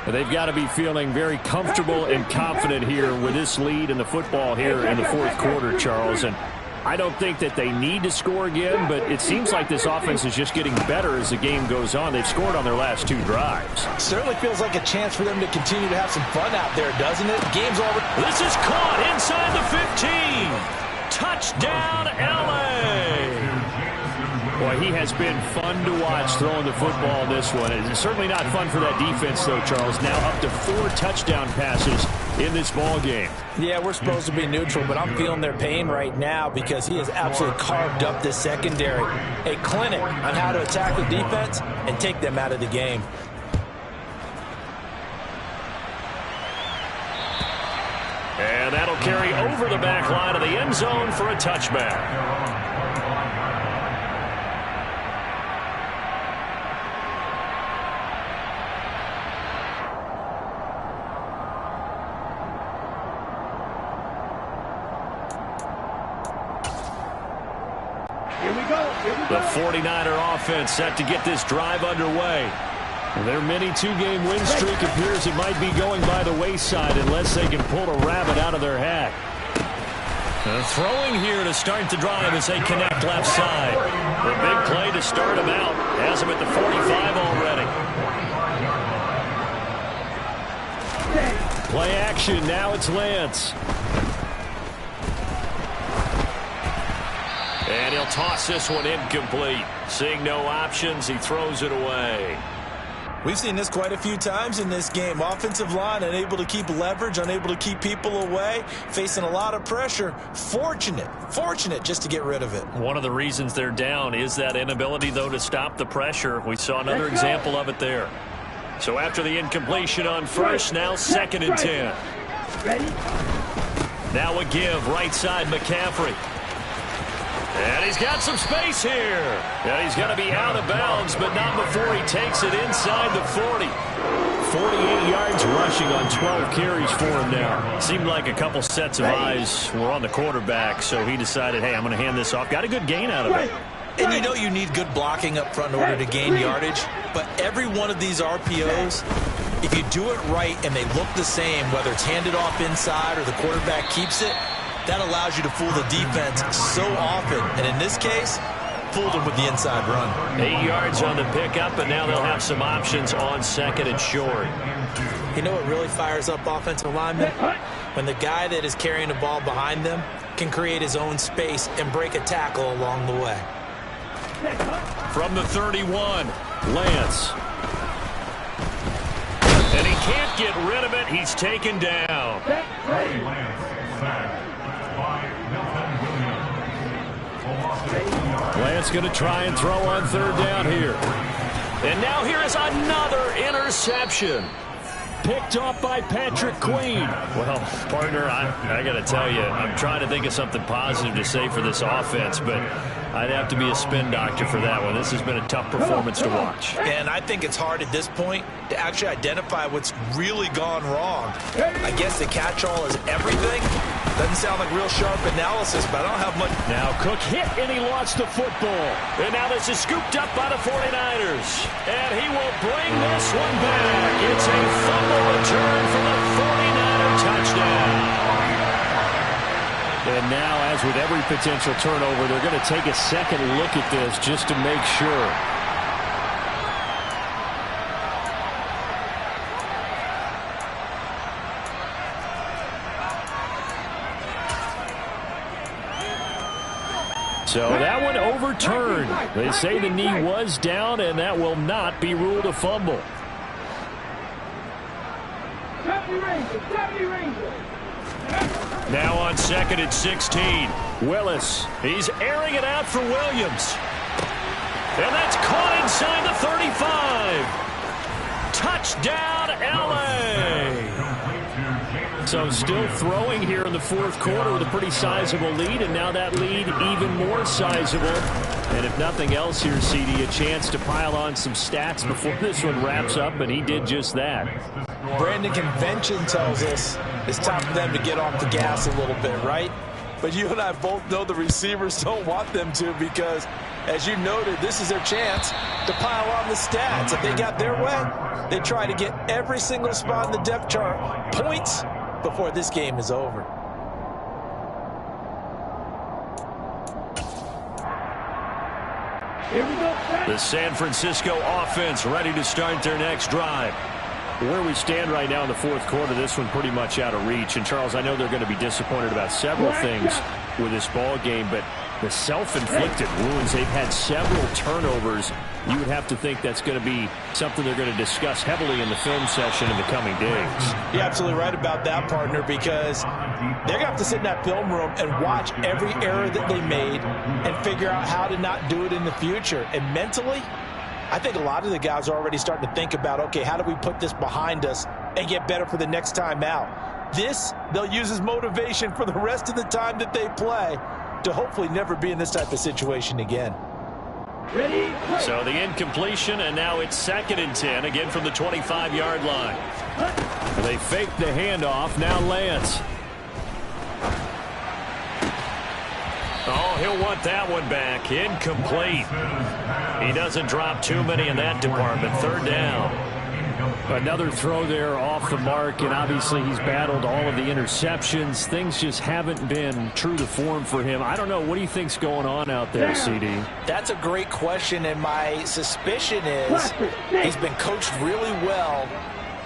They've got to be feeling very comfortable and confident here with this lead in the football here in the 4th quarter, Charles. And I don't think that they need to score again, but it seems like this offense is just getting better as the game goes on. They've scored on their last 2 drives. Certainly feels like a chance for them to continue to have some fun out there, doesn't it? Game's over. This is caught inside the 15. Touchdown, L.A. Boy, he has been fun to watch throwing the football in this one. It's certainly not fun for that defense, though, Charles. Now up to 4 touchdown passes in this ball game. Yeah, we're supposed to be neutral, but I'm feeling their pain right now because he has absolutely carved up this secondary. A clinic on how to attack the defense and take them out of the game. And that'll carry over the back line of the end zone for a touchback. The 49er offense set to get this drive underway. Their mini 2-game win streak appears it might be going by the wayside unless they can pull a rabbit out of their hat. Throwing here to start the drive as they connect left side. The big play to start him out. Has him at the 45 already. Play action. Now it's Lance. And he'll toss this one incomplete. Seeing no options, he throws it away. We've seen this quite a few times in this game. Offensive line unable to keep leverage, unable to keep people away, facing a lot of pressure. Fortunate just to get rid of it. One of the reasons they're down is that inability, though, to stop the pressure. We saw another example of it there. So after the incompletion on first, now 2nd and 10. Ready? Now a give, right side McCaffrey. And he's got some space here. And he's going to be out of bounds, but not before he takes it inside the 40. 48 yards rushing on 12 carries for him now. Seemed like a couple sets of eyes were on the quarterback, so he decided, hey, I'm going to hand this off. Got a good gain out of it. And you know you need good blocking up front in order to gain yardage, but every one of these RPOs, if you do it right and they look the same, whether it's handed off inside or the quarterback keeps it, that allows you to fool the defense so often. And in this case, fooled them with the inside run. 8 yards on the pickup, and now they'll have some options on second and short. You know what really fires up offensive linemen? When the guy that is carrying the ball behind them can create his own space and break a tackle along the way. From the 31, Lance. And he can't get rid of it. He's taken down. Lance going to try and throw on third down here. And now here is another interception. Picked off by Patrick Queen. Well, partner, I got to tell you, I'm trying to think of something positive to say for this offense, but I'd have to be a spin doctor for that one. This has been a tough performance to watch. And I think it's hard at this point to actually identify what's really gone wrong. I guess the catch-all is everything. Doesn't sound like real sharp analysis, but I don't have much. Now Cook hit and he lost the football. And now this is scooped up by the 49ers. And he will bring this one back. It's a fumble return for the 49er touchdown. And now, as with every potential turnover, they're going to take a second look at this just to make sure. So that one overturned. They say the knee was down, and that will not be ruled a fumble. Now on second and 16. Willis. He's airing it out for Williams. And that's caught inside the 35. Touchdown, L.A. So still throwing here in the fourth quarter with a pretty sizable lead, and now that lead even more sizable. And if nothing else here, CD, a chance to pile on some stats before this one wraps up, and he did just that. Brandon, convention tells us it's time for them to get off the gas a little bit, right? But you and I both know the receivers don't want them to because, as you noted, this is their chance to pile on the stats. If they got their way, they try to get every single spot in the depth chart points before this game is over. Here we go. The San Francisco offense ready to start their next drive. Where we stand right now in the fourth quarter, this one pretty much out of reach. And, Charles, I know they're going to be disappointed about several things with this ball game, but the self-inflicted wounds, they've had several turnovers. You would have to think that's going to be something they're going to discuss heavily in the film session in the coming days. You're absolutely right about that, partner, because they're going to have to sit in that film room and watch every error that they made and figure out how to not do it in the future. And mentally, I think a lot of the guys are already starting to think about, okay, how do we put this behind us and get better for the next time out? This, they'll use as motivation for the rest of the time that they play to hopefully never be in this type of situation again. Ready? So the incompletion, and now it's second and 10, again from the 25-yard line. They fake the handoff. Now Lance. Oh, he'll want that one back. Incomplete. He doesn't drop too many in that department. Third down. Another throw there off the mark, and obviously he's battled all of the interceptions. Things just haven't been true to form for him. I don't know. What do you think's going on out there, CD? That's a great question, and my suspicion is he's been coached really well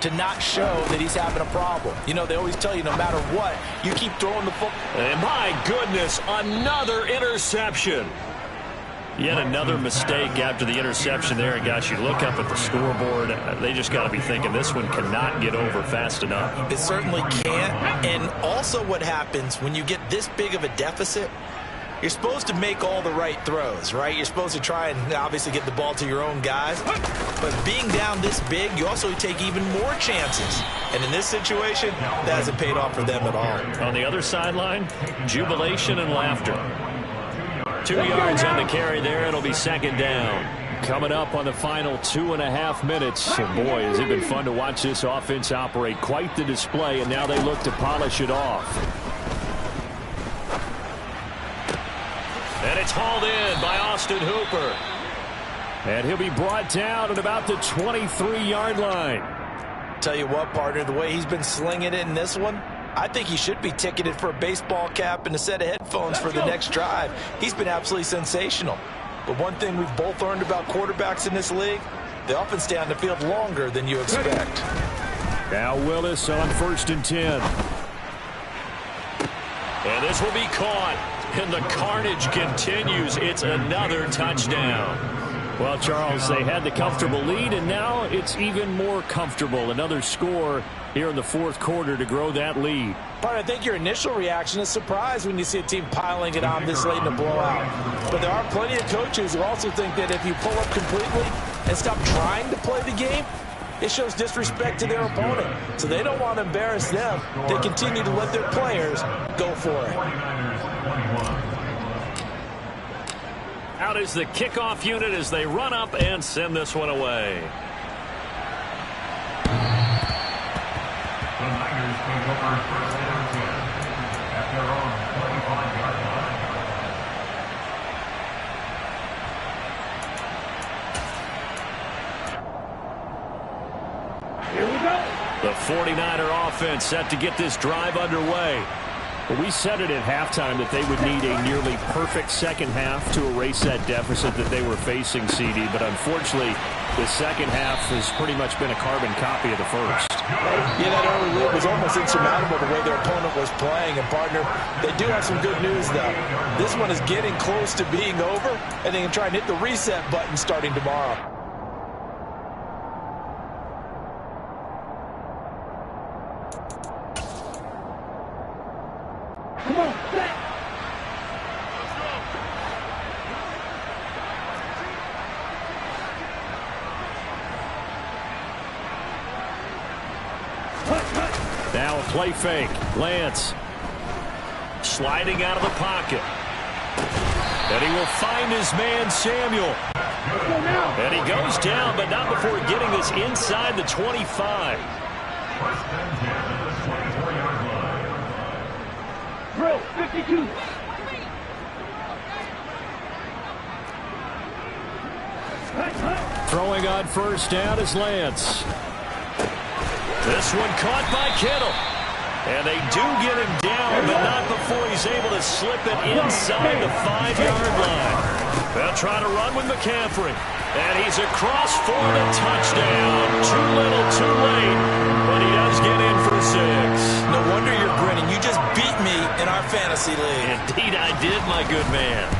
to not show that he's having a problem. You know, they always tell you no matter what, you keep throwing the football. And my goodness, another interception. Yet another mistake after the interception there. And, gosh, you look up at the scoreboard, they just got to be thinking this one cannot get over fast enough. It certainly can't. And also what happens when you get this big of a deficit, You're supposed to make all the right throws, right? You're supposed to try and obviously get the ball to your own guys. But being down this big, you also take even more chances. And in this situation, that hasn't paid off for them at all. On the other sideline, jubilation and laughter. 2 yards on the carry there. It'll be second down. Coming up on the final 2.5 minutes. And boy, has it been fun to watch this offense operate. Quite the display, and now they look to polish it off. And it's hauled in by Austin Hooper. And he'll be brought down at about the 23-yard line. Tell you what, partner, the way he's been slinging it in this one, I think he should be ticketed for a baseball cap and a set of headphones for the next drive. He's been absolutely sensational. But one thing we've both learned about quarterbacks in this league, they often stay on the field longer than you expect. Now Willis on 1st and 10. And this will be caught. And the carnage continues. It's another touchdown. Well, Charles, they had the comfortable lead, and now it's even more comfortable. Another score here in the 4th quarter to grow that lead. But I think your initial reaction is surprise when you see a team piling it on this late in a blowout. But there are plenty of coaches who also think that if you pull up completely and stop trying to play the game, it shows disrespect to their opponent. So they don't want to embarrass them. They continue to let their players go for it. Out is the kickoff unit as they run up and send this one away. The Niners take over first and 10 at their own 25-yard line. Here we go. The 49er offense set to get this drive underway. Well, we said it at halftime that they would need a nearly perfect second half to erase that deficit that they were facing, CD. But unfortunately, the second half has pretty much been a carbon copy of the first. Yeah, that early lead was almost insurmountable the way their opponent was playing. And, partner, they do have some good news, though. This one is getting close to being over, and they can try and hit the reset button starting tomorrow. Come on, set. Now a play fake. Lance Sliding out of the pocket. And he will find his man, Samuel. And he goes down, but not before getting this inside the 25. First and 10 at the 24-yard line. Drill, 52. throwing on first down is Lance. This one caught by Kittle. And they do get him down, but not before he's able to slip it inside the 5-yard line. They'll try to run with McCaffrey. And he's across for the touchdown. Too little, too late. But he does get in for 6. No wonder you're grinning. You just beat me in our fantasy league. Indeed I did, my good man.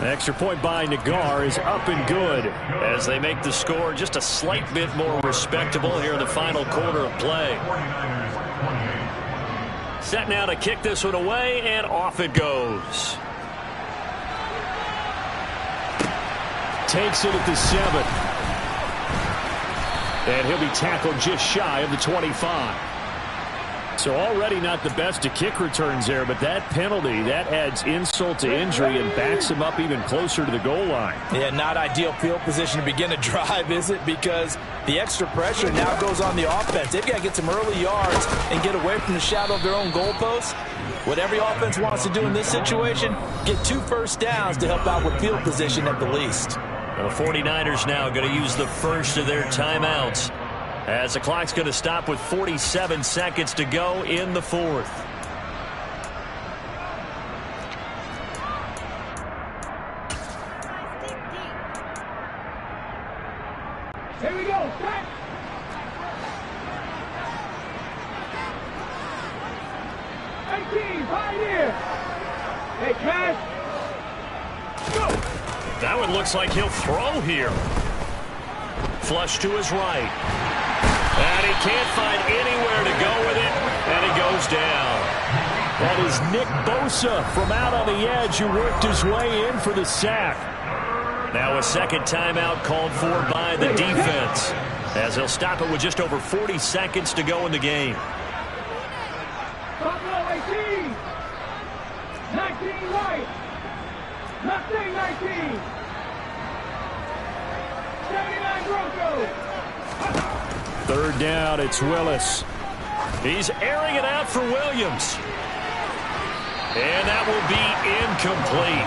The extra point by Nagar is up and good As they make the score just a slight bit more respectable here in the final quarter of play. Set now to kick this one away, and off it goes. Takes it at the 7. And he'll be tackled just shy of the 25. So already not the best of kick returns there, but that penalty, that adds insult to injury and backs him up even closer to the goal line. Yeah, not ideal field position to begin a drive, is it? Because the extra pressure now goes on the offense. They've got to get some early yards and get away from the shadow of their own goalposts. What every offense wants to do in this situation, get 2 first downs to help out with field position at the least. The 49ers now going to use the first of their timeouts, as the clock's going to stop with 47 seconds to go in the 4th. Here we go. Set. Hey, team, right here. Hey, Cash. Go. That one looks like he'll throw here. Flush to his right. And he can't find anywhere to go with it, and he goes down. That is Nick Bosa from out on the edge who worked his way in for the sack. Now a second timeout called for by the defense, as they'll stop it with just over 40 seconds to go in the game. Buffalo 18. 19 right. Mustang 19. 79 Broncos. Third down, it's Willis. He's airing it out for Williams. And that will be incomplete.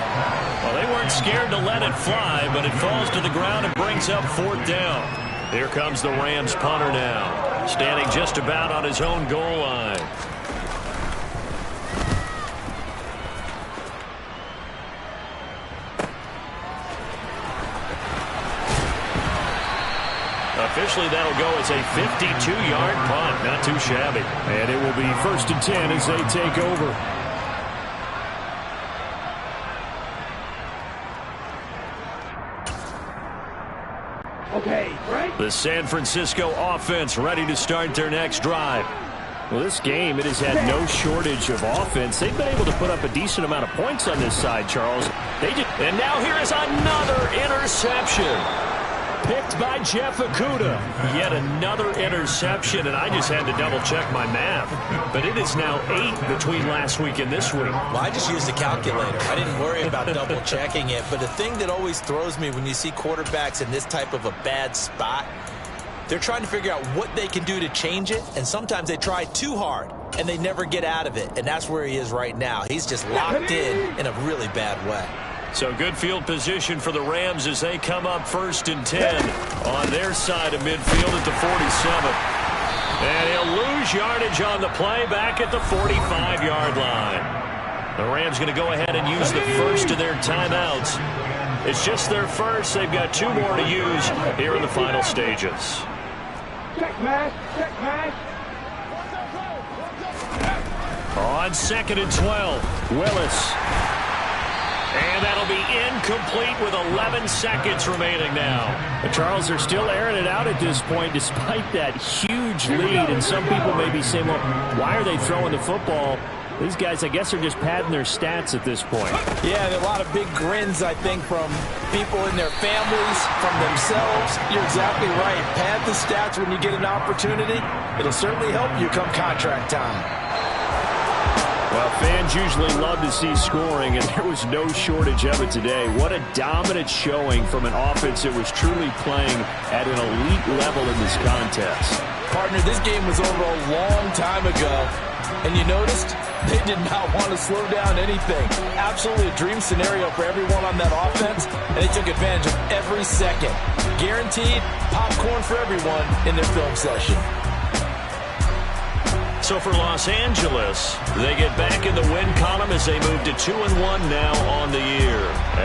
Well, they weren't scared to let it fly, but it falls to the ground and brings up fourth down. Here comes the Rams punter now, standing just about on his own goal line. Officially, that'll go as a 52-yard punt. Not too shabby. And it will be 1st and 10 as they take over. Okay, right? The San Francisco offense ready to start their next drive. Well, this game, it has had no shortage of offense. They've been able to put up a decent amount of points on this side, Charles. And now here is another interception. Picked by Jeff Okudah. Yet another interception, and I just had to double-check my math. But it is now 8 between last week and this week. Well, I just used a calculator. I didn't worry about double-checking it. But the thing that always throws me when you see quarterbacks in this type of a bad spot, they're trying to figure out what they can do to change it, and sometimes they try too hard, and they never get out of it. And that's where he is right now. He's just locked in a really bad way. So good field position for the Rams as they come up 1st and 10 on their side of midfield at the 47. And he'll lose yardage on the play back at the 45-yard line. The Rams going to go ahead and use the first of their timeouts. It's just their first. They've got 2 more to use here in the final stages. Check match. Check match. On 2nd and 12, Willis. And that'll be incomplete with 11 seconds remaining now. But Charles, they're still airing it out at this point despite that huge lead. And some people may be saying, well, why are they throwing the football? These guys, I guess, are just padding their stats at this point. Yeah, there are a lot of big grins, I think, from people in their families, from themselves. You're exactly right. Pad the stats when you get an opportunity. It'll certainly help you come contract time. Well, fans usually love to see scoring, and there was no shortage of it today. What a dominant showing from an offense that was truly playing at an elite level in this contest. Partner, this game was over a long time ago, and you noticed they did not want to slow down anything. Absolutely a dream scenario for everyone on that offense, and they took advantage of every second. Guaranteed popcorn for everyone in their film session. So for Los Angeles, they get back in the win column as they move to 2-1 now on the year.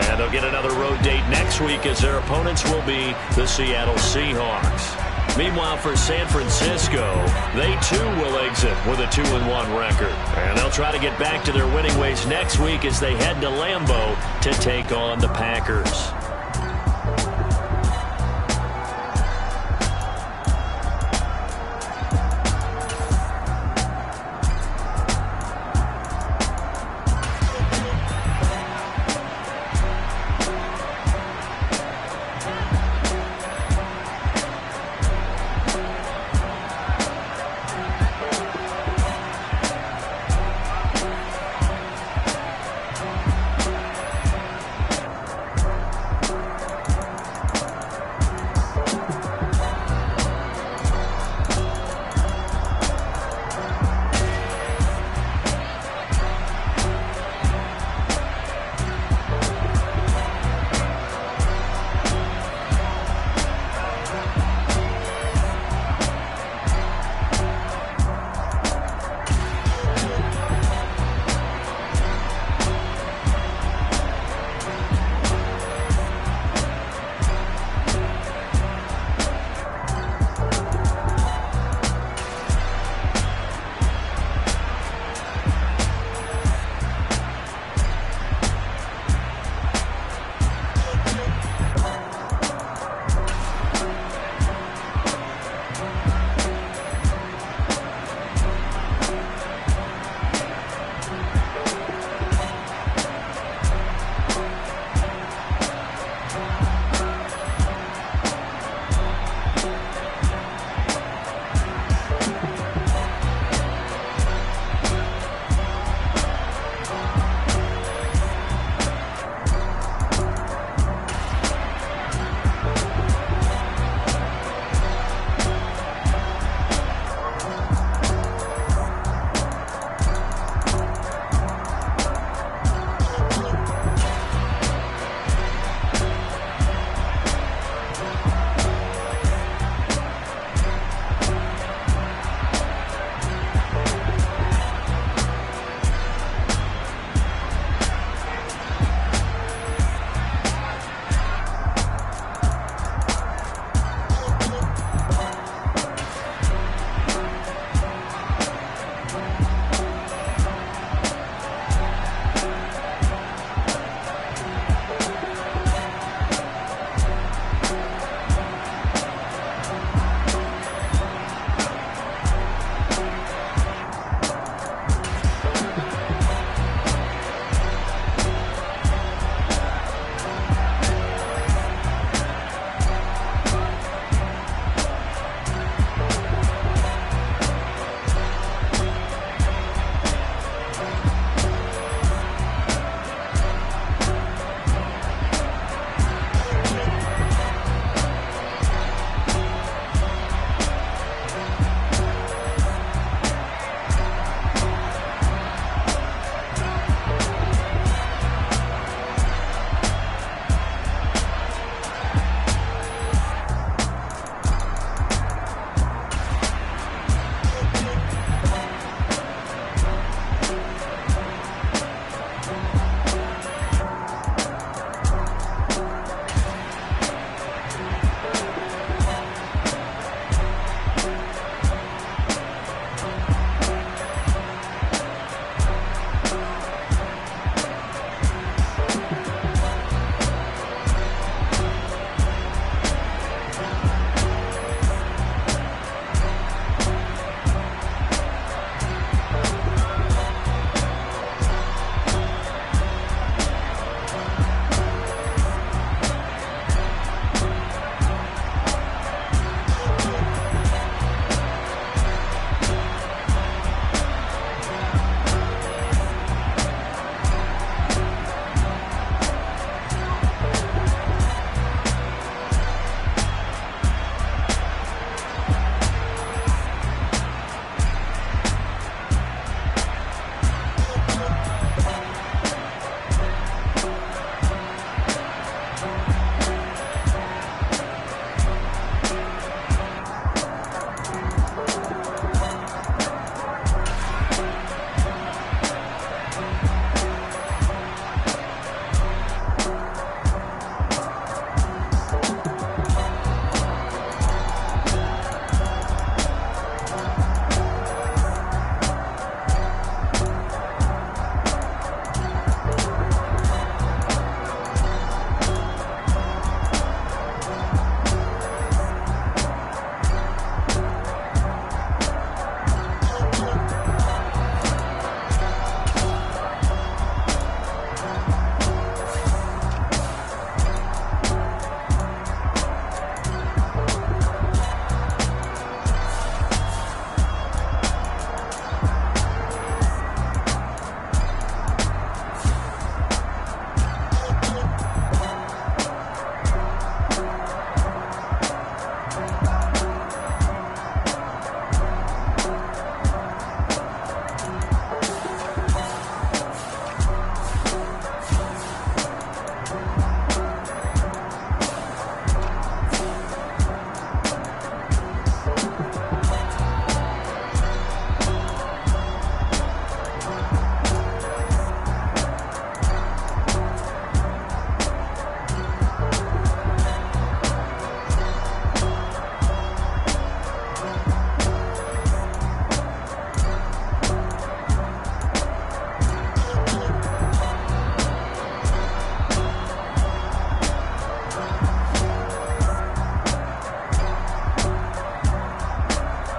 And they'll get another road date next week as their opponents will be the Seattle Seahawks. Meanwhile, for San Francisco, they too will exit with a 2-1 record. And they'll try to get back to their winning ways next week as they head to Lambeau to take on the Packers.